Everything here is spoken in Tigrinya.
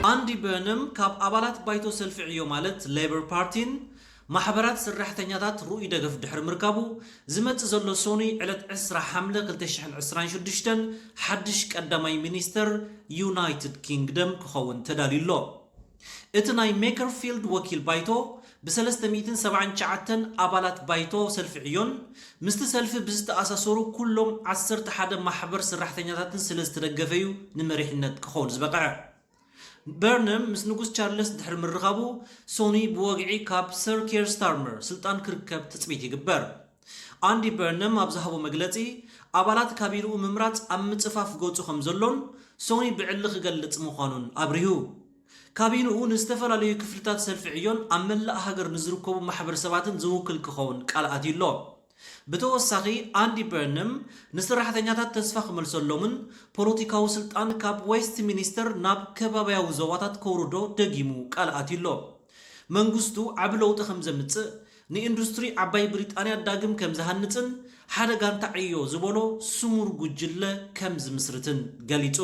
አንዲ በርነም ካብ አባላት ባይቶ ሰልፊ ዕዮ ማለት ሌበር ፓርቲን ማሕበራት ሰራሕተኛታት ሩኢ ደገፍ ድሕር ምርካቡ ዝመጽ ዘሎ ሶኒ ዕለት 10 ሐምለ 2026 ሓድሽ ቀዳማይ ሚኒስተር ዩናይትድ ኪንግደም ክኸውን ተዳልዩሎ እቲ ናይ ሜከርፊልድ ወኪል ባይቶ ብ379 አባላት ባይቶ ሰልፊ ዕዮን ምስቲ ሰልፊ ብዝተኣሳሰሩ ኩሎም 11 ማሕበር ሰራሕተኛታትን ስለዝተደገፈዩ ንመሪሕነት ክኸውን ዝበቕዐ በርነም ምስ ንጉስ ቻርልስ ድሕር ምርኻቡ ሶኒ ብወግዒ ካብ ሰር ኬር ስታርመር ስልጣን ክርከብ ተጽቢት ይግበር አንዲ በርነም ኣብ ዝሃቦ መግለጺ አባላት ካቢነኡ ምምራጽ ኣብ ምጽፋፍ ገጹ ከም ዘሎን ሶኒ ብዕሊ ክገልጽ ምዃኑን አብሪሁ ካቢነኡ ንዝተፈላለዩ ክፍልታት ሰልፊ ዕዮን ኣብ መላእ ሃገር ንዝርከቡ ማሕበረሰባትን ዝውክል ክኸውን ቃል ኣትዩሎ ብተወሳኺ አንዲ በርነም ንሰራሕተኛታት ተስፋ ክመልሰሎምን ፖለቲካዊ ስልጣን ካብ ዌስት ሚኒስተር ናብ ከባቢያዊ ዞባታት ከውርዶ ደጊሙ ቃል ኣትዩሎ መንግስቱ ዓብ ለውጢ ከም ዘምጽእ ንኢንዱስትሪ ዓባይ ብሪጣንያ ዳግም ከም ዝሃንጽን ሓደ ጋንታ ዕዮ ዝበሎ ስሙር ጉጅለ ከም ዝምስርትን ገሊጹ